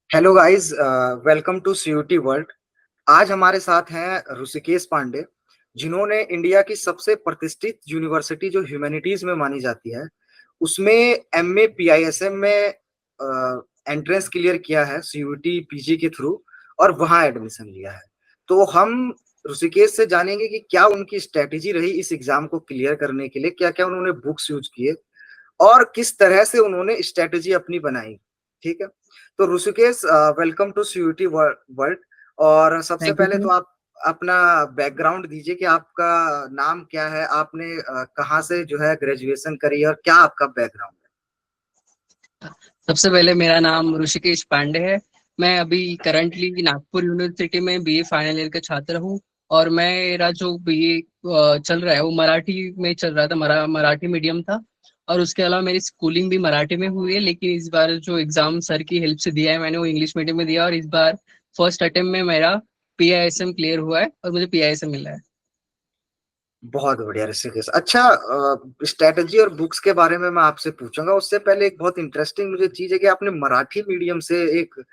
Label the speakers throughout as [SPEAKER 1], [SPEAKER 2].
[SPEAKER 1] Hello guys, welcome to CUET world. आज हमारे साथ हैं ऋषिकेश पांडे, जिन्होंने इंडिया की सबसे प्रतिष्ठित यूनिवर्सिटी जो ह्यूमैनिटीज में मानी जाती है, उसमें एमए पीआईएसएम में एंट्रेंस क्लियर किया है सीयूटी पीजी के थ्रू और वहां एडमिशन लिया है। तो हम ऋषिकेश से जानेंगे कि क्या उनकी स्ट्रेटेजी रही इस एग्जाम को क्लियर करने के लिए, क्या क्या उन्होंने बुक्स यूज किए और किस तरह से उन्होंने स्ट्रेटेजी अपनी बनाई। ठीक है, तो Rishikesh, welcome to CUET world. और सबसे
[SPEAKER 2] थैंक यू
[SPEAKER 1] पहले
[SPEAKER 2] सर।
[SPEAKER 1] तो आप अपना बैकग्राउंड दीजिए कि आपका नाम क्या है, आपने कहाँ से जो है ग्रेजुएशन करी है और क्या आपका बैकग्राउंड
[SPEAKER 2] सबसे पहले मेरा नाम ऋषिकेश पांडे है। मैं अभी करंटली नागपुर यूनिवर्सिटी में बीए फाइनल ईयर का छात्र हूँ। और मेरा जो बीए चल रहा है वो मराठी में चल रहा था, मराठी मीडियम था। और उसके अलावा मेरी स्कूलिंग भी मराठी में हुई है, लेकिन इस बार जो एग्जाम सर की हेल्प से दिया है मैंने वो इंग्लिश मीडियम में दिया। और इस बार फर्स्ट अटेम्प्ट में मेरा पीआईएसएम क्लियर हुआ है और मुझे पीआईएसएम मिला है।
[SPEAKER 1] बहुत बढ़िया ऋषिकेश। अच्छा, स्ट्रेटजी और बुक्स के बारे में मैं आपसे पूछूंगा, उससे पहले एक बहुत इंटरेस्टिंग मुझे चीज है कि आपने मराठी मीडियम से एक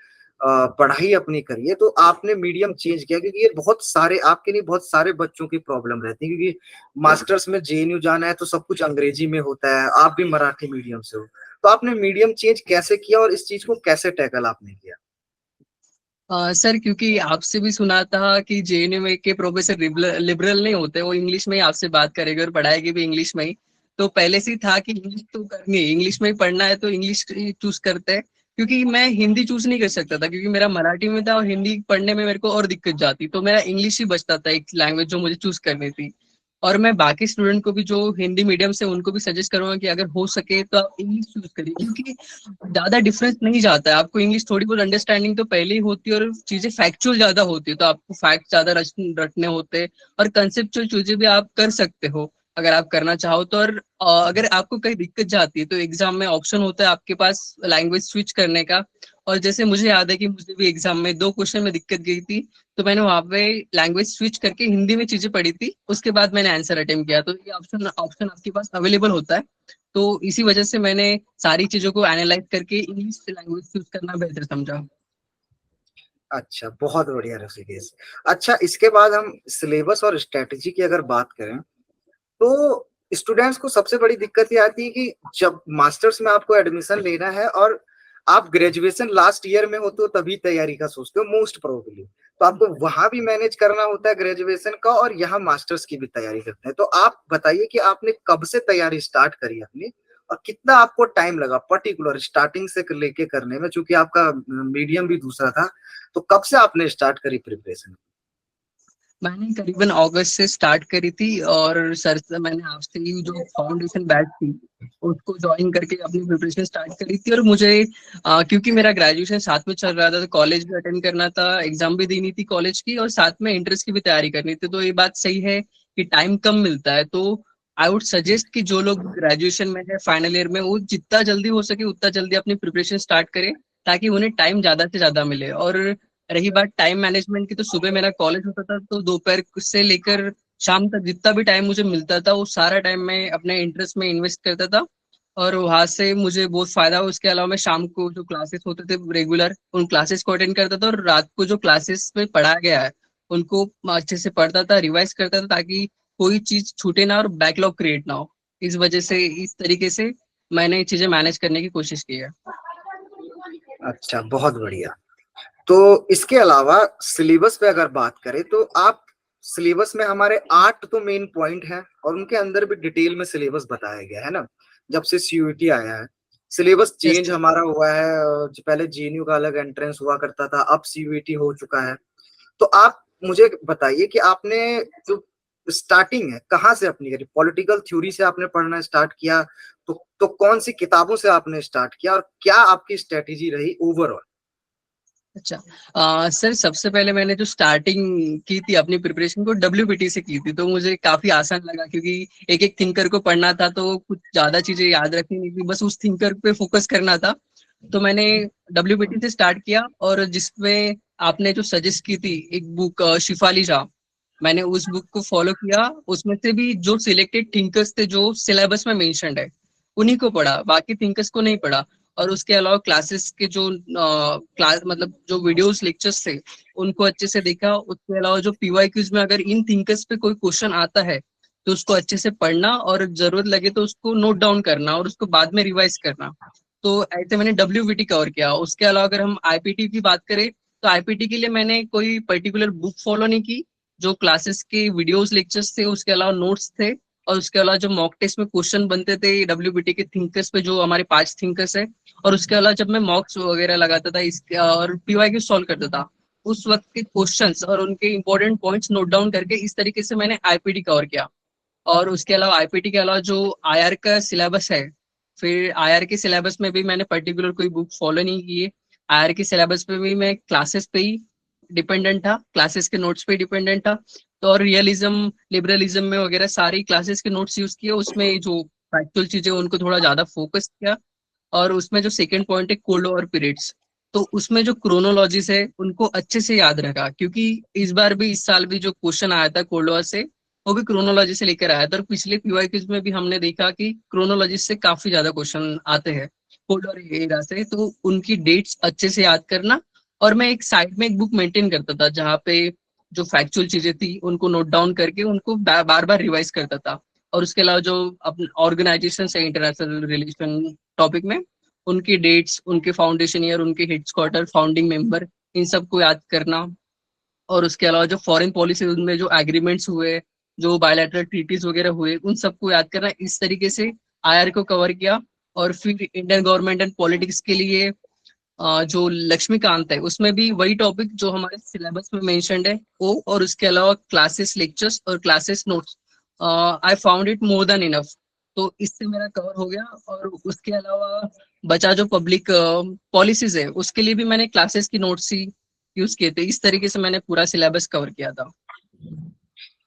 [SPEAKER 1] पढ़ाई अपनी करी है, तो आपने मीडियम चेंज किया क्योंकि ये बहुत सारे आपके नहीं, बहुत सारे बच्चों की प्रॉब्लम रहती है क्योंकि मास्टर्स में जेएनयू जाना है तो सब कुछ अंग्रेजी में होता है, आप भी मराठी मीडियम से हो। तो आपने मीडियम चेंज कैसे किया और इस चीज को कैसे टैकल आपने किया?
[SPEAKER 2] सर, क्योंकि आपसे भी सुना था कि जेएनयू में के प्रोफेसर लिबरल नहीं होते, वो इंग्लिश में ही आपसे बात करेंगे और पढ़ाएंगे भी इंग्लिश में ही। तो पहले से ही था कि इंग्लिश तो करनी है, इंग्लिश में ही पढ़ना है, तो इंग्लिश चूज करते हैं। क्योंकि मैं हिंदी चूज नहीं कर सकता था, क्योंकि मेरा मराठी में था और हिंदी पढ़ने में मेरे को और दिक्कत जाती, तो मेरा इंग्लिश ही बचता था एक लैंग्वेज जो मुझे चूज करनी थी। और मैं बाकी स्टूडेंट को भी जो हिंदी मीडियम से उनको भी सजेस्ट करूंगा कि अगर हो सके तो आप इंग्लिश चूज करिए, क्योंकि ज्यादा डिफरेंस नहीं जाता है। आपको इंग्लिश थोड़ी बहुत अंडरस्टैंडिंग तो पहले ही होती है और चीजें फैक्चुअल ज्यादा होती है, तो आपको फैक्ट ज्यादा रटने होते हैं। और कंसेप्चुअल चीजें भी आप कर सकते हो अगर आप करना चाहो तो। और अगर आपको कहीं दिक्कत जाती है तो एग्जाम में ऑप्शन होता है आपके पास लैंग्वेज स्विच करने का। और जैसे मुझे याद है कि मुझे भी एग्जाम में दो क्वेश्चन में दिक्कत गई थी, तो मैंने वहां पे लैंग्वेज स्विच करके हिंदी में चीजें पढ़ी थी, उसके बाद मैंने आंसर अटेम्प्ट किया। तो ये ऑप्शन ऑप्शन आपके पास अवेलेबल होता है। तो इसी वजह से मैंने सारी चीजों को एनालाइज करके इंग्लिश लैंग्वेज चूज करना बेहतर समझा।
[SPEAKER 1] अच्छा, बहुत बढ़िया ऋषिकेश। अच्छा, इसके बाद हम सिलेबस और स्ट्रेटजी की अगर बात करें तो स्टूडेंट्स को सबसे बड़ी दिक्कत ये आती है कि जब मास्टर्स में आपको एडमिशन लेना है और आप ग्रेजुएशन लास्ट ईयर में हो तो तभी तैयारी का सोचते हो मोस्ट प्रोबेबली, तो आपको वहां भी मैनेज करना होता है ग्रेजुएशन का और यहाँ मास्टर्स की भी तैयारी करते हैं। तो आप बताइए कि आपने कब से तैयारी स्टार्ट करी अपनी और कितना आपको टाइम लगा पर्टिकुलर स्टार्टिंग से लेके करने में, चूंकि आपका मीडियम भी दूसरा था। तो कब से आपने स्टार्ट करी प्रिपरेशन?
[SPEAKER 2] मैंने करीबन अगस्त से स्टार्ट करी थी, और सर से मैंने आपसे ही जो फाउंडेशन बैच थी उसको ज्वाइन करके अपनी प्रिपरेशन स्टार्ट करी थी। और मुझे क्योंकि मेरा ग्रेजुएशन साथ में चल रहा था, तो कॉलेज भी अटेंड करना था, एग्जाम भी देनी थी कॉलेज की, और साथ में इंट्रेंस की भी तैयारी करनी थी। तो ये बात सही है कि टाइम कम मिलता है। तो आई वुड सजेस्ट कि जो लोग ग्रेजुएशन में है फाइनल ईयर में, वो जितना जल्दी हो सके उतना जल्दी अपनी प्रिपरेशन स्टार्ट करें, ताकि उन्हें टाइम ज्यादा से ज्यादा मिले। और रही बात टाइम मैनेजमेंट की, तो सुबह मेरा कॉलेज होता था, तो दोपहर से लेकर शाम तक जितना भी टाइम मुझे मिलता था वो सारा टाइम मैं अपने इंटरेस्ट में इन्वेस्ट करता था। और वहां से मुझे बहुत फायदा हुआ। उसके अलावा मैं शाम को जो क्लासेस होते थे रेगुलर, उन क्लासेस को अटेंड करता था, और रात को जो क्लासेस में पढ़ाया गया है उनको अच्छे से पढ़ता था, रिवाइज करता था, ताकि कोई चीज छूटे ना और बैकलॉग क्रिएट ना हो। इस वजह से, इस तरीके से मैंने ये चीजें मैनेज करने की कोशिश की है।
[SPEAKER 1] अच्छा, बहुत बढ़िया। तो इसके अलावा सिलेबस पे अगर बात करें तो आप सिलेबस में हमारे 8 तो मेन पॉइंट हैं और उनके अंदर भी डिटेल में सिलेबस बताया गया है ना। जब से सीयूईटी आया है सिलेबस
[SPEAKER 2] यस।
[SPEAKER 1] चेंज हमारा हुआ है, पहले जेएनयू का अलग एंट्रेंस हुआ करता था, अब सीयूईटी हो चुका है। तो आप मुझे बताइए कि आपने जो स्टार्टिंग है कहाँ से अपनी करी, पॉलिटिकल थ्योरी से आपने पढ़ना स्टार्ट किया? तो कौन सी किताबों से आपने स्टार्ट किया और क्या आपकी स्ट्रेटेजी रही ओवरऑल?
[SPEAKER 2] अच्छा। सर, सबसे पहले मैंने जो स्टार्टिंग की थी अपनी प्रिपरेशन को डब्ल्यूबीटी से की थी, तो मुझे काफी आसान लगा, क्योंकि एक एक थिंकर को पढ़ना था, तो कुछ ज्यादा चीजें याद रखनी नहीं थी, बस उस थिंकर पे फोकस करना था। तो मैंने डब्ल्यूबीटी से स्टार्ट किया, और जिसमें आपने जो सजेस्ट की थी एक बुक, शिफाली झा, मैंने उस बुक को फॉलो किया। उसमें से भी जो सिलेक्टेड थिंकर्स थे जो सिलेबस में मेंशन्ड है उन्हीं को पढ़ा, बाकी थिंकर्स को नहीं पढ़ा। और उसके अलावा क्लासेस के जो क्लास मतलब जो वीडियोस लेक्चर्स थे उनको अच्छे से देखा। उसके अलावा जो पीवाईक्यूज में अगर इन थिंकर्स पे कोई क्वेश्चन आता है तो उसको अच्छे से पढ़ना और जरूरत लगे तो उसको नोट डाउन करना और उसको बाद में रिवाइज करना। तो ऐसे मैंने डब्ल्यूबीटी कवर किया। उसके अलावा अगर हम आईपीटी की बात करें तो आईपीटी के लिए मैंने कोई पर्टिकुलर बुक फॉलो नहीं की। जो क्लासेस के वीडियोस लेक्चर्स थे उसके अलावा नोट्स थे और उसके अलावा जो मॉक टेस्ट में क्वेश्चन बनते थे डब्ल्यूबीटी के थिंकर्स पे जो हमारे 5 थिंकर्स है और उसके अलावा जब मैं मॉक्स वगैरह लगाता था इस और पीवाईक्यू सॉल्व करता था उस वक्त के क्वेश्चंस और उनके इंपॉर्टेंट पॉइंट्स नोट डाउन करके इस तरीके से मैंने आईपीटी कवर किया। और उसके अलावा आईपीटी के अलावा जो आईआर का सिलेबस है, फिर आईआर के सिलेबस में भी मैंने पर्टिकुलर कोई बुक फॉलो नहीं की है। आईआर के सिलेबस पे भी मैं क्लासेस पे ही डिपेंडेंट था, क्लासेस के नोट्स पे डिपेंडेंट था। तो और रियलिज्म लिबरलिज्म में वगैरह सारी क्लासेस के नोट्स यूज किए, उसमें जो फैक्चुअल चीजें उनको थोड़ा ज्यादा फोकस किया। और उसमें जो सेकंड पॉइंट है कोल्ड और पीरियड्स, तो उसमें जो क्रोनोलॉजीज है उनको अच्छे से याद रखा क्योंकि इस बार भी इस साल भी जो क्वेश्चन आया था कोल्ड वॉर से वो भी क्रोनोलॉजी से लेकर आया था। और पिछले पीवाईक्यूज में भी हमने देखा कि क्रोनोलॉजी से काफी ज्यादा क्वेश्चन आते हैं कोल्ड वॉर एरा से, तो उनकी डेट्स अच्छे से याद करना। और मैं एक साइड में एक बुक मेंटेन करता था जहाँ पे जो फैक्चुअल चीजें थी उनको नोट डाउन करके उनको बार बार रिवाइज करता था। और उसके अलावा जो अपने ऑर्गेनाइजेशन है इंटरनेशनल रिलेशन टॉपिक में उनकी डेट्स, उनके फाउंडेशन ईयर, उनके हेडक्वार्टर, फाउंडिंग मेंबर, इन सबको याद करना। और उसके अलावा जो फॉरेन पॉलिसी उनमें जो एग्रीमेंट्स हुए, जो बायलैटरल ट्रीटीज वगैरह हुए, उन सबको याद करना। इस तरीके से आईआर को कवर किया। और फिर इंडियन गवर्नमेंट एंड पॉलिटिक्स के लिए जो लक्ष्मीकांत है उसमें भी वही टॉपिक जो हमारे सिलेबस में मेंशन्ड है वो, और उसके अलावा क्लासेस लेक्चर्स और classes notes I found it more than enough. तो इससे मेरा कवर हो गया। और उसके अलावा बचा जो पब्लिक पॉलिसीज है उसके लिए भी मैंने क्लासेस की नोट्स ही यूज किए थे। इस तरीके से मैंने पूरा सिलेबस कवर किया था।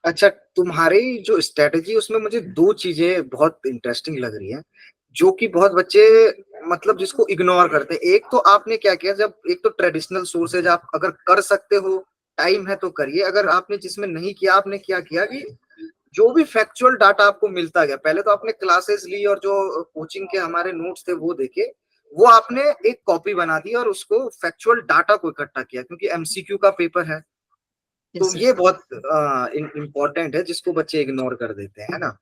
[SPEAKER 1] अच्छा, तुम्हारी जो स्ट्रेटेजी उसमें मुझे दो चीजें बहुत इंटरेस्टिंग लग रही है, जो कि बहुत बच्चे मतलब जिसको इग्नोर करते हैं। एक तो आपने क्या किया, जब एक तो ट्रेडिशनल सोर्सेज आप अगर कर सकते हो, टाइम है तो करिए। अगर आपने जिसमें नहीं किया, आपने क्या किया कि जो भी फैक्चुअल डाटा आपको मिलता गया, पहले तो आपने क्लासेस ली और जो कोचिंग के हमारे नोट्स थे वो देखे, वो आपने एक कॉपी बना दी और उसको फैक्चुअल डाटा को इकट्ठा किया, क्योंकि एमसीक्यू का पेपर है। तो
[SPEAKER 2] यस सर।
[SPEAKER 1] ये बहुत इम्पोर्टेंट है, जिसको बच्चे इग्नोर कर देते हैं, है ना।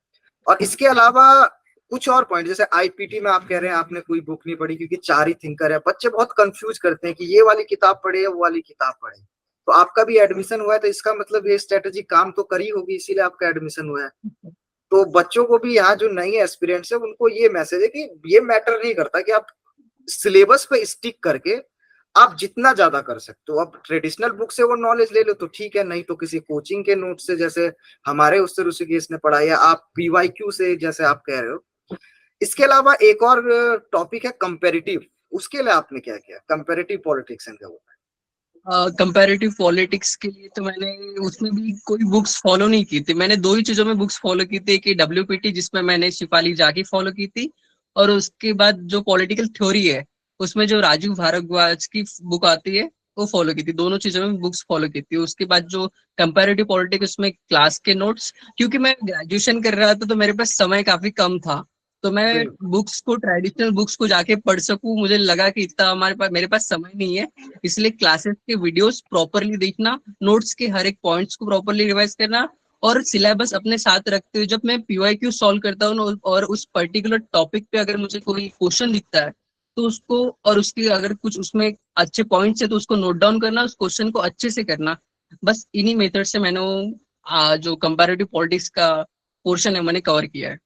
[SPEAKER 1] और इसके अलावा कुछ और पॉइंट, जैसे आईपीटी में आप कह रहे हैं आपने कोई बुक नहीं पढ़ी क्योंकि 4 ही थिंकर है, बच्चे बहुत कंफ्यूज करते हैं कि ये वाली किताब पढ़े या वो वाली किताब पढ़े। तो आपका भी एडमिशन हुआ है तो इसका मतलब ये स्ट्रेटेजी काम तो करी होगी, इसीलिए आपका एडमिशन हुआ है। तो बच्चों को भी यहाँ जो नई एस्पिरेंट्स है उनको ये मैसेज है कि ये मैटर नहीं करता कि आप सिलेबस पे स्टिक करके आप जितना ज्यादा कर सकते हो। अब ट्रेडिशनल बुक से वो नॉलेज ले लो तो ठीक है, नहीं तो किसी कोचिंग के नोट से, जैसे हमारे उससे ऋषिकेश ने पढ़ा, या आप पीवाईक्यू से जैसे आप कह रहे हो। इसके अलावा एक और टॉपिक है कंपेरेटिव, उसके लिए आपने क्या किया, comparative politics and government.
[SPEAKER 2] Comparative politics के लिए तो मैंने उसमें भी कोई बुक्स फॉलो नहीं की थी। मैंने दो ही चीजों में बुक्स फॉलो की थी कि डब्ल्यूपीटी जिसमें मैंने शिफाली जाकी फॉलो की थी, और उसके बाद जो पॉलिटिकल थ्योरी है उसमें जो राजीव भारद्वाज की बुक आती है वो फॉलो की थी। दोनों चीजों में बुक्स फॉलो की थी। उसके बाद जो कंपैरेटिव पॉलिटिक्स उसमें क्लास के नोट्स, क्योंकि मैं ग्रेजुएशन कर रहा था तो मेरे पास समय काफी कम था, तो मैं
[SPEAKER 1] बिल्कुल।
[SPEAKER 2] बुक्स को ट्रेडिशनल बुक्स को जाके पढ़ सकूं, मुझे लगा कि इतना हमारे पास मेरे पास समय नहीं है। इसलिए क्लासेस के वीडियोस प्रॉपरली देखना, नोट्स के हर एक पॉइंट्स को प्रॉपरली रिवाइज करना, और सिलेबस अपने साथ रखते हुए जब मैं पीवाईक्यू सॉल्व करता हूँ और उस पर्टिकुलर टॉपिक पे अगर मुझे कोई क्वेश्चन दिखता है तो उसको, और उसकी अगर कुछ उसमें अच्छे पॉइंट्स है तो उसको नोट डाउन करना, उस क्वेश्चन को अच्छे से करना। बस इन्हीं मेथड से मैंने जो कंपैरेटिव पॉलिटिक्स का पोर्शन है मैंने कवर किया है।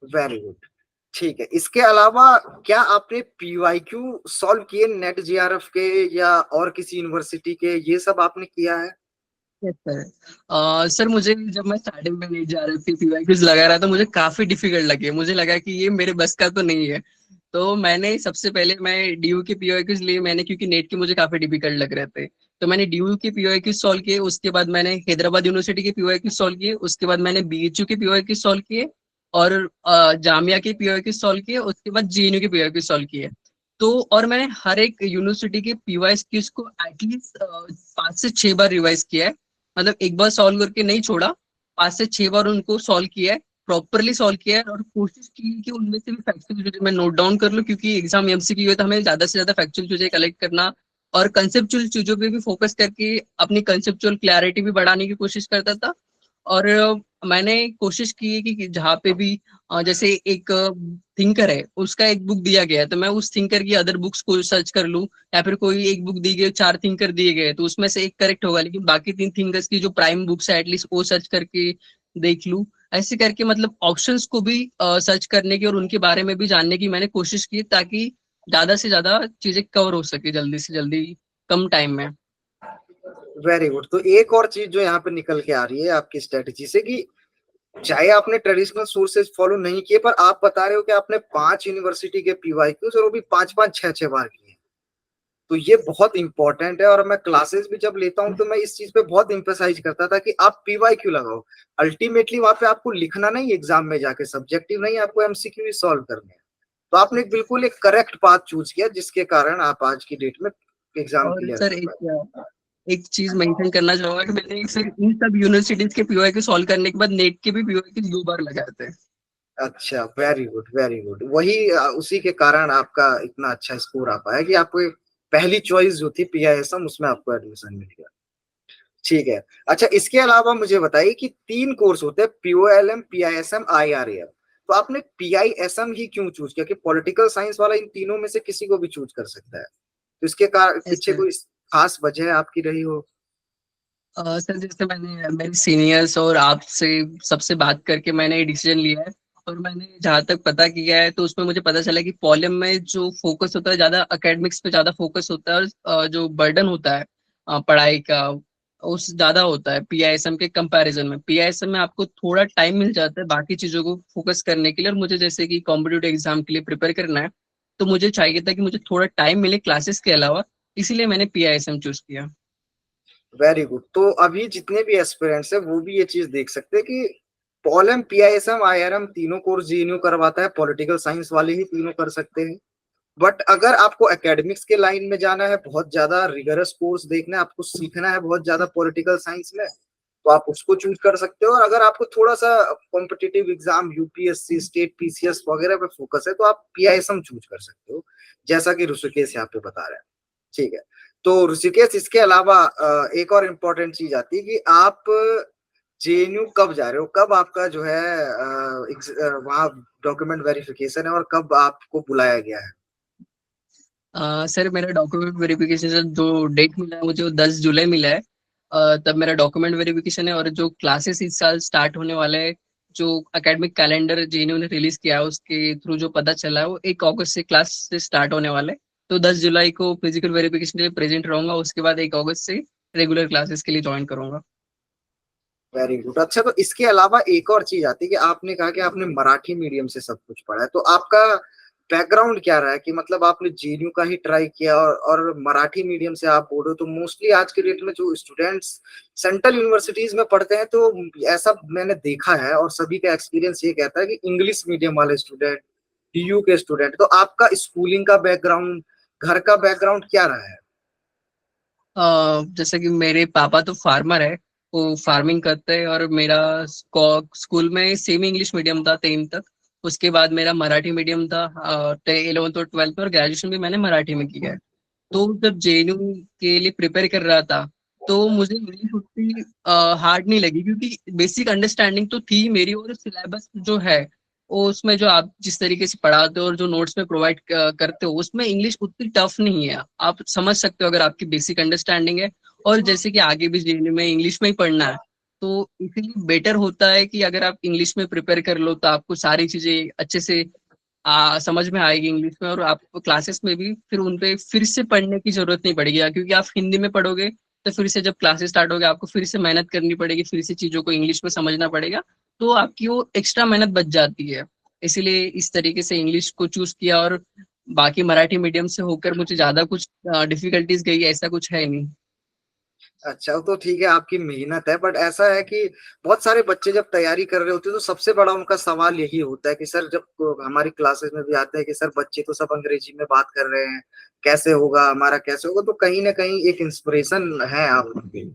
[SPEAKER 1] Very good. ठीक है, इसके अलावा क्या आपने पीवाईक्यू सॉल्व किए नेट जीआरएफ के या और किसी यूनिवर्सिटी के, ये सब आपने किया है।
[SPEAKER 2] Yes sir. सर मुझे जब मैं स्टार्टिंग में नीट जा रही थी पीवाईक्यूज लगा रहा था, मुझे काफी डिफिकल्ट लगे, मुझे लगा कि ये मेरे बस का तो नहीं है। तो मैंने सबसे पहले मैं डीयू के पीवाईक्यूज लिए मैंने, क्योंकि नेट के मुझे काफी डिफिकल्ट लग रहे थे। तो मैंने डीयू के पीवाईक्यूज सॉल्व किए, उसके बाद मैंने हैदराबाद यूनिवर्सिटी के पीवाईक्यूज सॉल्व किए, उसके बाद मैंने बीएचयू के पीवाईक्यूज सॉल्व किए, और जामिया के पीवाईक्यूज सॉल्व किए, उसके बाद जेएनयू के पीवाईक्यूज सॉल्व किए। तो और मैंने हर एक यूनिवर्सिटी के पीवाईक्यूज को एटलीस्ट 5 से 6 बार रिवाइज किया है। मतलब एक बार सॉल्व करके नहीं छोड़ा, 5 से 6 बार उनको सॉल्व किया है। प्रॉपरली सॉल्व किया है और कोशिश की कि उनमें से भी फैक्चुअल चीजें मैं नोट डाउन कर लूं, क्योंकि एग्जाम एमसीक्यू है तो हमें ज्यादा से ज्यादा फैक्चुअल चीजें कलेक्ट करना और कंसेप्चुअल चीजों पे भी फोकस करके अपनी कंसेप्चुअल क्लैरिटी भी बढ़ाने की कोशिश करता था। और मैंने कोशिश की है कि जहाँ पे भी जैसे एक थिंकर है उसका एक बुक दिया गया है तो मैं उस थिंकर की अदर बुक्स को सर्च कर लूं, या फिर कोई एक बुक दी गई, चार थिंकर दिए गए तो उसमें से एक करेक्ट होगा, लेकिन बाकी तीन थिंकर्स की जो प्राइम बुक्स है एटलीस्ट वो सर्च करके देख लूं। ऐसे करके मतलब ऑप्शंस को भी सर्च करने की और उनके बारे में भी जानने की मैंने कोशिश की, ताकि ज्यादा से ज्यादा चीजें कवर हो सके जल्दी से जल्दी कम टाइम में।
[SPEAKER 1] Very good. तो एक और चीज जो यहाँ पे निकल के आ रही है आपकी स्ट्रेटेजी से, कि चाहे आपने ट्रेडिशनल सोर्सेज फॉलो नहीं किए, पर आप बता रहे हो कि आपने 5 यूनिवर्सिटी के पीवाईक्यूज और वो भी 5-5 6-6 बार किए। तो ये बहुत इंपॉर्टेंट है, और मैं क्लासेस भी जब लेता हूँ तो मैं इस चीज पे बहुत इंपरसाइज करता था कि आप पीवाईक्यू लगाओ। अल्टीमेटली वहां पे आपको लिखना नहीं एग्जाम में जाके, सब्जेक्टिव नहीं, आपको एमसीक्यू ही सॉल्व करने हैं। तो आपने बिल्कुल एक करेक्ट पाथ चूज किया, जिसके कारण आप आज की डेट में एग्जाम
[SPEAKER 2] और
[SPEAKER 1] क्लियर
[SPEAKER 2] सर
[SPEAKER 1] कर पाए।
[SPEAKER 2] एक चीज मेंशन करना चाहूंगा कि मैंने सिर्फ इन सब यूनिवर्सिटीज के पीवाई के सॉल्व करने के बाद नेट के भी पीवाई के 2 बार लगाए थे।
[SPEAKER 1] अच्छा, वेरी गुड वेरी गुड। वही उसी के कारण आपका इतना अच्छा स्कोर आ पाया कि आपको पहली चॉइस जो थी पीआईएसएम, उसमें आपको एडमिशन मिल गया। ठीक है। अच्छा, इसके अलावा मुझे बताइए कि 3 कोर्स होते हैं, पीओएलएम, पीआईएसएम, आईआरएम। तो आपने पीआईएसएम ही क्यों चूज किया? कि पॉलिटिकल साइंस वाला इन तीनों में से किसी को भी चूज कर सकता है, तो इसके पीछे
[SPEAKER 2] ऐसे
[SPEAKER 1] कोई खास वजह आपकी रही हो?
[SPEAKER 2] सर जैसे मैंने मेरे सीनियर्स और आपसे सबसे बात करके मैंने ये डिसीजन लिया है, और मैंने जहाँ तक पता किया है तो उसमें मुझे पता चला कि पॉलिम में जो फोकस होता है ज्यादा एकेडमिक्स पे ज्यादा फोकस होता है, और जो बर्डन होता है पढ़ाई का उस ज्यादा होता है पीआईएसएम के कंपैरिजन में। पीआईएसएम में आपको थोड़ा टाइम मिल जाता है बाकी चीजों को फोकस करने के लिए, और मुझे जैसे कि कॉम्पिटेटिव एग्जाम के लिए प्रिपेयर करना है तो मुझे चाहिए था कि मुझे थोड़ा टाइम मिले क्लासेस के अलावा, इसीलिए मैंने पीआईएसएम चूज किया।
[SPEAKER 1] Very good. तो अभी जितने भी एस्पिरेंट्स है वो भी ये चीज देख सकते हैं कि पॉलम, पीआईएसएम, आईआरएम तीनों कोर्स जेएनयू करवाता है, पॉलिटिकल साइंस वाले ही तीनों कर सकते हैं। बट अगर आपको एकेडमिक्स के लाइन में जाना है, बहुत ज्यादा रिगरस कोर्स देखना है, आपको सीखना है बहुत ज्यादा पॉलिटिकल साइंस में, तो आप उसको चूज कर सकते हो। और अगर आपको थोड़ा सा competitive exam, UPSC, state PCS वगैरह पे फोकस है, तो आप पीआईएसएम चूज कर सकते हो, जैसा कि ऋषिकेश यहाँ पे बता रहे हैं। ठीक है। तो ऋषिकेश, इसके अलावा एक और इम्पोर्टेंट चीज आती है कि आप जेएनयू कब जा रहे हो, कब आपका जो है वहाँ डॉक्यूमेंट वेरिफिकेशन है, और कब आपको बुलाया गया है?
[SPEAKER 2] सर मेरा डॉक्यूमेंट वेरिफिकेशन जो डेट मिला है मुझे वो 10 जुलाई मिला है। तब मेरा डॉक्यूमेंट वेरिफिकेशन है, और जो क्लासेस इस साल स्टार्ट होने वाले हैं, जो एकेडमिक कैलेंडर जेएनयू ने रिलीज किया है उसके थ्रू जो पता चला है वो 1 अगस्त से क्लास से स्टार्ट होने वाले हैं। तो 10 जुलाई को फिजिकल वेरिफिकेशन के लिए प्रेजेंट रहूंगा, उसके बाद 1 अगस्त से रेगुलर क्लासेस के लिए ज्वाइन करूंगा।
[SPEAKER 1] Very good. अच्छा, तो इसके अलावा एक और चीज आती है कि आपने कहा कि आपने मराठी मीडियम से सब कुछ पढ़ा है, तो आपका बैकग्राउंड क्या रहा है? कि मतलब आपने जेएनयू का ही ट्राई किया, और मराठी मीडियम से आप बोल रहे हो, तो मोस्टली आज के डेट में जो स्टूडेंट्स सेंट्रल यूनिवर्सिटीज में पढ़ते हैं, तो ऐसा मैंने देखा है और सभी का एक्सपीरियंस ये कहता है कि इंग्लिश मीडियम वाले स्टूडेंट, डीयू के स्टूडेंट। तो आपका स्कूलिंग का बैकग्राउंड, घर का बैकग्राउंड क्या रहा है?
[SPEAKER 2] जैसे कि मेरे पापा तो फार्मर है, वो फार्मिंग करते हैं, और मेरा स्कूल में सेमी इंग्लिश मीडियम था 10 तक। उसके बाद मेरा मराठी मीडियम था 11th और 12th में, और ग्रेजुएशन भी मैंने मराठी में किया है। तो जब जेएनयू के लिए प्रिपेयर कर रहा था तो मुझे इंग्लिश उतनी हार्ड नहीं लगी, क्योंकि बेसिक अंडरस्टैंडिंग तो थी मेरी, और सिलेबस जो है वो उसमें जो आप जिस तरीके से पढ़ाते हो और जो नोट्स में प्रोवाइड करते हो उसमें इंग्लिश उतनी टफ नहीं है, आप समझ सकते हो अगर आपकी बेसिक अंडरस्टैंडिंग है। और जैसे कि आगे भी जेएनयू में इंग्लिश में ही पढ़ना है, तो इसीलिए बेटर होता है कि अगर आप इंग्लिश में प्रिपेयर कर लो तो आपको सारी चीजें अच्छे से समझ में आएगी इंग्लिश में, और आपको क्लासेस में भी फिर उन पे फिर से पढ़ने की जरूरत नहीं पड़ेगी, क्योंकि आप हिंदी में पढ़ोगे तो फिर से जब क्लासेस स्टार्ट होगी आपको फिर से मेहनत करनी पड़ेगी, फिर से चीजों को इंग्लिश में समझना पड़ेगा, तो आपकी वो एक्स्ट्रा मेहनत बच जाती है। इसीलिए इस तरीके से इंग्लिश को चूज किया, और बाकी मराठी मीडियम से होकर मुझे ज्यादा कुछ डिफिकल्टीज गई ऐसा कुछ है नहीं।
[SPEAKER 1] अच्छा, वो तो ठीक है, आपकी मेहनत है, बट ऐसा है कि बहुत सारे बच्चे जब तैयारी कर रहे होते हैं तो सबसे बड़ा उनका सवाल यही होता है कि सर, जब हमारी क्लासेस में भी आते हैं कि सर बच्चे तो सब अंग्रेजी में बात कर रहे हैं, कैसे होगा हमारा, कैसे होगा? तो कहीं ना कहीं एक इंस्पिरेशन है आप उनके लिए।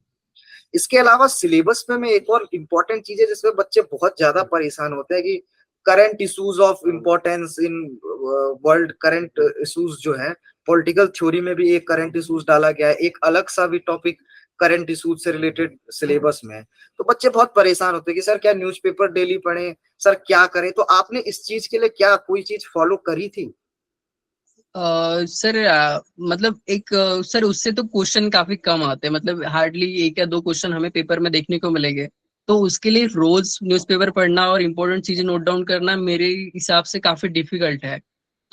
[SPEAKER 1] इसके अलावा सिलेबस में एक और इम्पोर्टेंट चीज है जिसमें बच्चे बहुत ज्यादा परेशान होते हैं कि current issues of importance in world, current issues जो है पॉलिटिकल थ्योरी में भी एक करंट इश्यूज डाला गया है, एक अलग सा भी टॉपिक करंट इश्यूज से रिलेटेड सिलेबस में है। तो बच्चे बहुत परेशान होते हैं कि सर क्या न्यूज़पेपर डेली पढ़ें, सर क्या करें। तो आपने इस चीज के लिए क्या कोई चीज फॉलो करी थी?
[SPEAKER 2] सर मतलब एक सर उससे तो क्वेश्चन काफी कम आते हैं, मतलब हार्डली एक या दो क्वेश्चन हमें पेपर में देखने को मिलेंगे। तो उसके लिए रोज न्यूज़पेपर पढ़ना और इम्पोर्टेंट चीजें नोट डाउन करना मेरे हिसाब से काफी डिफिकल्ट है।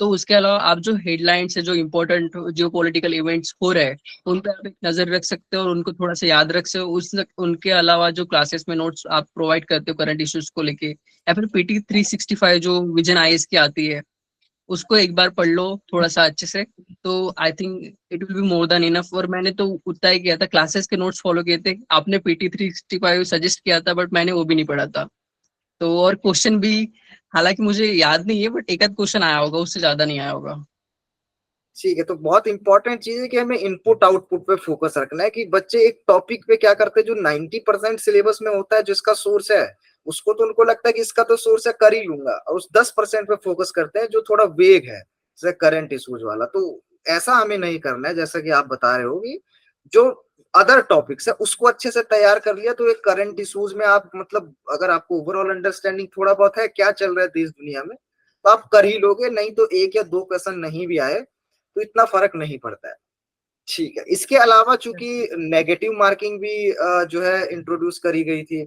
[SPEAKER 2] तो उसके अलावा आप जो हेडलाइंस है, जो इम्पोर्टेंट जो पॉलिटिकल इवेंट्स हो रहे हैं, उन पर आप एक नजर रख सकते हो और उनको थोड़ा सा याद रख सकते हो। उनके अलावा जो क्लासेस में नोट्स आप प्रोवाइड करते हो करंट इश्यूज को लेके, या फिर PT 365 जो विजन IAS की आती है, उसको एक बार पढ़ लो थोड़ा सा अच्छे से, तो I think it will be more than enough. और मैंने तो उतना ही किया था, क्लासेस के नोट्स फॉलो किए थे। आपने PT 365 सजेस्ट किया था, बट मैंने वो भी नहीं पढ़ा था। तो और क्वेश्चन भी हालांकि मुझे याद नहीं है, बट एक आध क्वेश्चन आया होगा, उससे ज्यादा नहीं आया होगा।
[SPEAKER 1] ठीक है, तो बहुत इंपॉर्टेंट चीज है कि हमें इनपुट आउटपुट पे फोकस रखना है कि बच्चे एक टॉपिक पे क्या करते हैं, जो 90% सिलेबस में होता है जिसका सोर्स है, उसको तो उनको लगता है कि इसका तो सोर्स है, कर ही लूंगा, और उस 10% पे फोकस करते हैं जो थोड़ा वेग है, जैसे करंट इश्यूज वाला। तो ऐसा हमें नहीं करना है, जैसा कि आप बता रहे हो कि जो अदर टॉपिक्स है उसको अच्छे से तैयार कर लिया तो एक करंट इश्यूज में आप मतलब अगर आपको ओवरऑल अंडरस्टैंडिंग थोड़ा बहुत है क्या चल रहा है देश दुनिया में, तो आप कर ही लोगे। नहीं तो एक या दो क्वेश्चन नहीं भी आए तो इतना फर्क नहीं पड़ता है। ठीक है, इसके अलावा चूंकि नेगेटिव मार्किंग भी जो है इंट्रोड्यूस करी गई थी,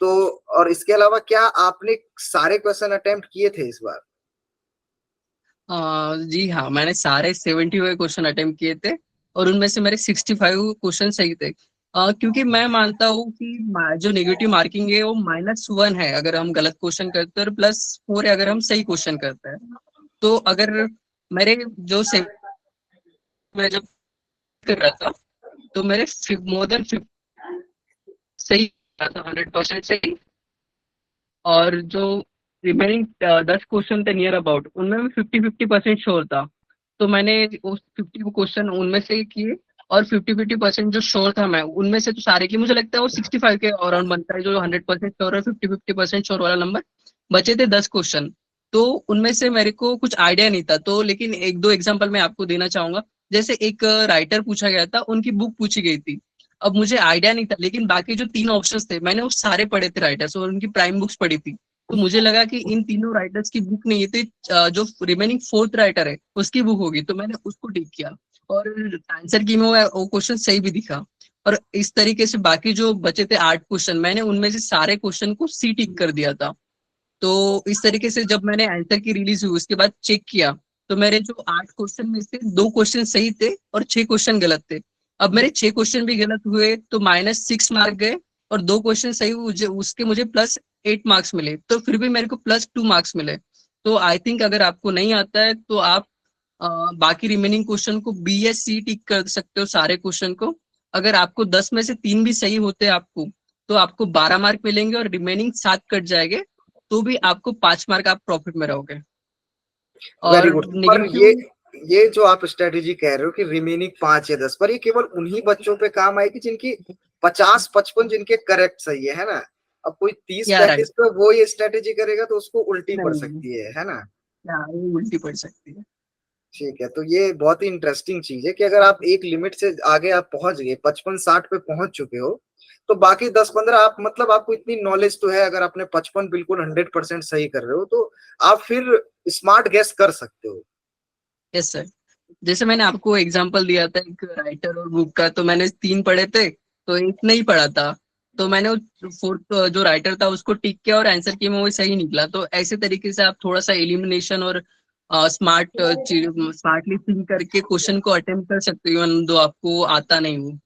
[SPEAKER 1] तो और इसके अलावा क्या आपने सारे क्वेश्चन अटेम्प्ट किए थे इस बार?
[SPEAKER 2] जी हाँ, मैंने सारे 75 क्वेश्चन अटेम्प्ट किए थे, और उनमें से मेरे 65 क्वेश्चन सही थे। क्योंकि मैं मानता हूँ कि जो नेगेटिव मार्किंग है वो -1 है अगर हम गलत क्वेश्चन करते हैं, और +4 है अगर हम सही क्वेश्चन करते हैं। तो अगर मेरे जो मैं जब कर रहा था, तो मेरे मोर देन 50 सही था, 100% सही। और जो रिमेनिंग 10 क्वेश्चन थे नियर अबाउट, उनमें मैं 50-50% श्योर था। तो मैंने उस 50 क्वेश्चन उनमें से ही किए, और 50-50% जो श्योर था मैं उनमें से तो सारे किए। मुझे लगता है वो 65 के अराउंड बनता है, जो 100% श्योर है, 50-50% श्योर वाला नंबर। बचे थे 10 क्वेश्चन, तो उनमें से मेरे को कुछ आइडिया नहीं था। तो लेकिन एक दो एग्जांपल मैं आपको देना चाहूंगा। जैसे एक राइटर पूछा गया था, उनकी बुक पूछी गई थी। अब मुझे आइडिया नहीं था, लेकिन बाकी जो 3 ऑप्शंस थे मैंने वो सारे पढ़े थे राइटर्स, और उनकी प्राइम बुक्स पढ़ी थी। तो मुझे लगा कि इन तीनों राइटर्स की बुक नहीं थी, जो रिमेनिंग फोर्थ राइटर है उसकी बुक होगी, तो मैंने उसको टिक किया। और आंसर की में वो क्वेश्चन सही भी दिखा। और इस तरीके से बाकी जो बचे थे 8 क्वेश्चन, मैंने उनमें से सारे क्वेश्चन को सी टिक कर दिया था। तो इस तरीके से जब मैंने आंसर की रिलीज हुई उसके बाद चेक किया, तो मेरे जो 8 क्वेश्चन में से 2 क्वेश्चन सही थे और 6 क्वेश्चन गलत थे। अब मेरे 6 क्वेश्चन भी गलत हुए तो -6 मार्क गए, और 2 क्वेश्चन सही हुए उसके मुझे +8 मार्क्स मिले, तो फिर भी मेरे को +2 मार्क्स मिले। तो आई थिंक अगर आपको नहीं आता है तो आप बाकी रिमेनिंग क्वेश्चन को B या C टिक कर सकते हो, सारे क्वेश्चन को। अगर आपको 10 में से 3 भी सही होते हैं आपको, तो आपको 12 मार्क मिलेंगे, और रिमेनिंग 7 कट जाएंगे, तो भी आपको 5 मार्क आप प्रॉफिट में रहोगे।
[SPEAKER 1] वेरी
[SPEAKER 2] और
[SPEAKER 1] गुड। पर
[SPEAKER 2] नेगेटिव,
[SPEAKER 1] ये जो आप स्ट्रेटेजी कह रहे हो कि रिमेनिंग 5 या 10, पर ये केवल उन्हीं बच्चों पे काम आएगी जिनकी 50-55 जिनके करेक्ट सही है ना। अब कोई तीस
[SPEAKER 2] या राइट,
[SPEAKER 1] पैंतीस पे वो ये स्ट्रेटेजी करेगा तो उसको उल्टी पड़
[SPEAKER 2] नहीं,
[SPEAKER 1] सकती है ना।
[SPEAKER 2] या वो उल्टी पड़ सकती है।
[SPEAKER 1] ठीक है, तो ये बहुत ही इंटरेस्टिंग चीज है कि अगर आप एक लिमिट से आगे आप पहुंच गए, 55-60 पे पहुंच चुके हो, तो बाकी 10-15 आप मतलब आपको इतनी नॉलेज तो है, अगर आपने 55 बिल्कुल 100% सही कर रहे हो तो आप फिर स्मार्ट गेस कर सकते हो।
[SPEAKER 2] Yes sir. जैसे मैंने आपको एग्जांपल दिया था एक राइटर और बुक का, तो मैंने 3 पढ़े थे, तो एक नहीं पढ़ा था। तो मैंने वो फोर्थ जो राइटर था उसको टिक किया, और आंसर की में वो सही निकला। तो ऐसे तरीके से आप थोड़ा सा एलिमिनेशन और स्मार्टली थिंक करके क्वेश्चन को अटेम्प्ट कर सकते हो, इवन दो आपको आता नहीं हो।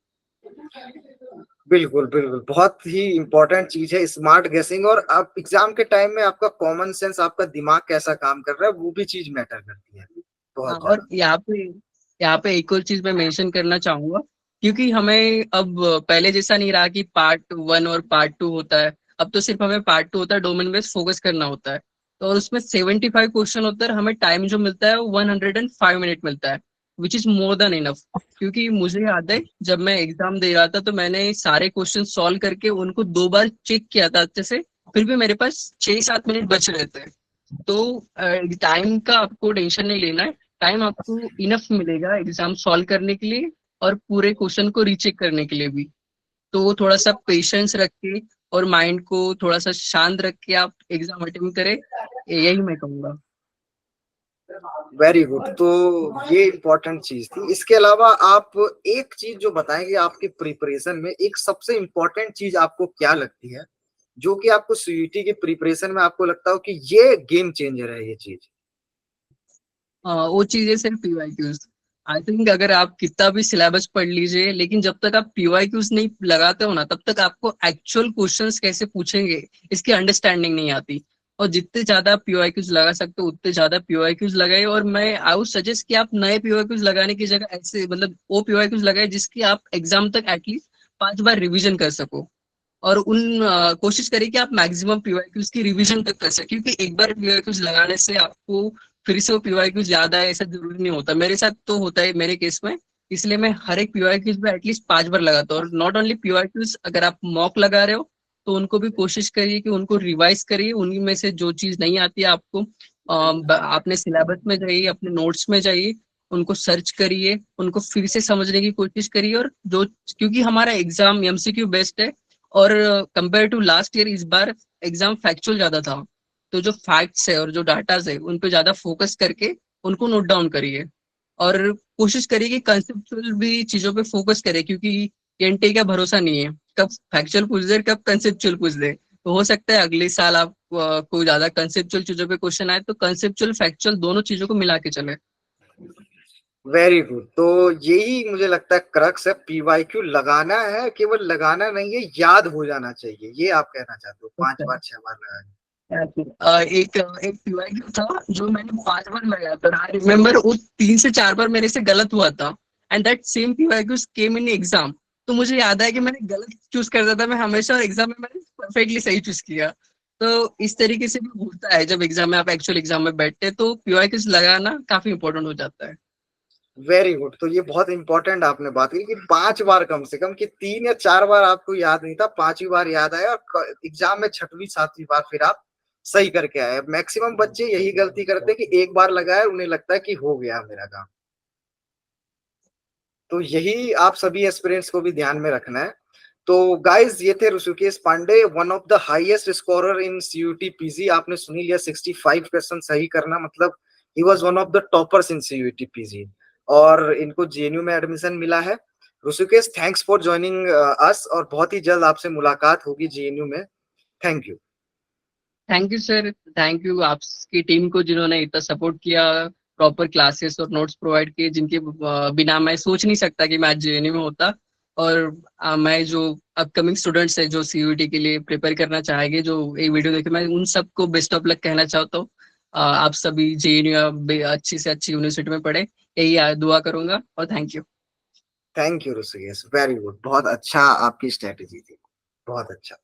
[SPEAKER 1] बिल्कुल बिल्कुल, बहुत ही इंपॉर्टेंट चीज है स्मार्ट गेसिंग। और आप एग्जाम के टाइम में आपका कॉमन सेंस, आपका दिमाग कैसा काम कर रहा है, वो भी चीज मैटर करती है
[SPEAKER 2] हाँ,
[SPEAKER 1] बहुत
[SPEAKER 2] और
[SPEAKER 1] ज्यादा।
[SPEAKER 2] यहाँ पे एक और चीज मैं मेंशन करना चाहूंगा। क्योंकि हमें अब पहले जैसा नहीं रहा कि पार्ट 1 और पार्ट 2 होता है। अब तो सिर्फ हमें पार्ट 2 होता है, डोमेन बेस्ड फोकस करना होता है। तो और उसमें 75 क्वेश्चन होता है, हमें टाइम जो मिलता है वो 105 मिनट मिलता है। Which is more than enough. क्योंकि मुझे याद है जब मैं एग्जाम दे रहा था तो मैंने सारे क्वेश्चन सॉल्व करके उनको 2 बार चेक किया था अच्छे से, फिर भी मेरे पास 6-7 मिनट बच रहे थे। तो टाइम का आपको टेंशन नहीं लेना है, टाइम आपको इनफ मिलेगा एग्जाम सॉल्व करने के लिए और पूरे क्वेश्चन को रीचेक करने के लिए भी। तो थोड़ा सा पेशेंस रख के और माइंड को थोड़ा सा शांत रख के आप एग्जाम अटेम्प्ट करें, यही मैं कहूंगा।
[SPEAKER 1] Very good. तो ये इम्पोर्टेंट चीज थी। इसके अलावा आप एक चीज जो बताएंगे आपकी प्रिपरेशन में, एक सबसे इम्पोर्टेंट चीज आपको क्या लगती है जो कि आपको सीयूईटी की प्रिपरेशन में आपको लगता हो कि ये गेम चेंजर है ये चीज?
[SPEAKER 2] वो चीजें सिर्फ पीवाईक्यूज। आई थिंक अगर आप कितना भी सिलेबस पढ़ लीजिए, लेकिन जब तक आप पीवाईक्यूज नहीं लगाते हो ना, तब तक आपको एक्चुअल क्वेश्चंस कैसे पूछेंगे इसकी अंडरस्टैंडिंग नहीं आती। और जितने ज्यादा आप पीवाईक्यूज लगा सकते हो उतने ज्यादा पीवाईक्यूज लगाए। और मैं आई वुड सजेस्ट कि आप नए पीवाईक्यूज लगाने की जगह ऐसे मतलब वो पीवाईक्यूज लगाए जिसकी आप एग्जाम तक एटलीस्ट 5 बार रिविजन कर सको। और कोशिश करिए कि आप मैक्सिमम पीवाईक्यूज की रिवीजन तक कर सके, क्योंकि एक बार पीवाईक्यूज लगाने से आपको फिर से वो पीवाईक्यूज याद आए ऐसा जरूरी नहीं होता। मेरे साथ तो होता है मेरे केस में। इसलिए मैं हर एक पीवाईक्यूज में एटलीस्ट 5 बार लगाता हूँ। और नॉट ओनली पीवाईक्यूज, अगर आप मॉक लगा रहे हो तो उनको भी कोशिश करिए कि उनको रिवाइज करिए। उन्हीं में से जो चीज नहीं आती है आपको, अपने सिलेबस में जाइए, अपने नोट्स में जाइए, उनको सर्च करिए, उनको फिर से समझने की कोशिश करिए। और जो, क्योंकि हमारा एग्जाम एमसीक्यू बेस्ड है और कंपेयर टू लास्ट ईयर इस बार एग्जाम फैक्चुअल ज्यादा था। तो जो फैक्ट्स है और जो डाटाज है उन पे ज्यादा फोकस करके उनको नोट डाउन करिए। और कोशिश करिए कि कंसेप्चुअल भी चीजों पे फोकस करें, क्योंकि एनटीए का भरोसा नहीं है, कब फैक्चुअल पूछ दे कब कंसेप्चुअल पूछ दे। तो हो सकता है अगले साल आप को ज्यादा कंसेप्चुअल चीजों पे क्वेश्चन आए, तो कंसेप्चुअल फैक्चुअल दोनों चीजों को मिला के चले।
[SPEAKER 1] Very good. तो यही मुझे लगता है क्रक्स है, पीवाईक्यू लगाना है, केवल लगाना नहीं है, याद हो जाना चाहिए, ये आप कहना चाहते हो? 5 बार 6 बार लगाना।
[SPEAKER 2] एक एक पीवाईक्यू था जो मैंने 5 बार लगाया था। आई रिमेम्बर वो 3 से 4 बार मेरे से गलत हुआ था। And that same PYQ came in exam. तो मुझे याद है कि मैंने गलत चूज करता था मैं हमेशा, और एग्जाम में मैंने परफेक्टली सही चूज किया। तो इस तरीके से भी होता है जब एग्जाम में आप एक्चुअल एग्जाम में बैठते हैं, तो पीवाईक्यूज लगाना काफी इंपॉर्टेंट हो जाता है।
[SPEAKER 1] Very good. तो ये बहुत इंपॉर्टेंट आपने बात की कि 5 बार कम से कम, कि 3 या 4 बार आपको याद नहीं था, 5वीं बार याद आया और एग्जाम में 6वीं 7वीं बार फिर आप सही करके आए। मैक्सिमम बच्चे यही गलती करते हैं कि एक बार लगाए, उन्हें लगता है कि हो गया मेरा काम। तो यही आप सभी एस्पिरेंट्स को भी ध्यान में रखना है। तो गाइस, ये थे Rishikesh Pandey, one of the highest scorer in CUET PG. आपने सुन लिया, 65 क्वेश्चन सही करना मतलब ही was one of the toppers in CUET PG. और इनको जेएनयू में एडमिशन मिला है। Rishikesh, thanks for joining us, और बहुत ही जल्द आपसे मुलाकात होगी जेएनयू में। Thank you.
[SPEAKER 2] Thank you sir, thank you आपकी टीम को जिन्होंने इतना सपोर्ट किया, प्रॉपर क्लासेस और नोट्स प्रोवाइड किए, जिनके बिना मैं सोच नहीं सकता कि मैं आज जेएनयू में होता। और मैं जो अपकमिंग स्टूडेंट्स है जो सीयूईटी के लिए प्रिपेयर करना चाहेंगे, जो ये वीडियो देखे, मैं उन सबको बेस्ट ऑफ लक कहना चाहता हूँ। आप सभी जेएनयू अच्छी से अच्छी यूनिवर्सिटी में पढ़े, यही दुआ करूंगा। और
[SPEAKER 1] thank you Rishikesh, very good. बहुत अच्छा आपकी स्ट्रेटेजी थी, बहुत अच्छा।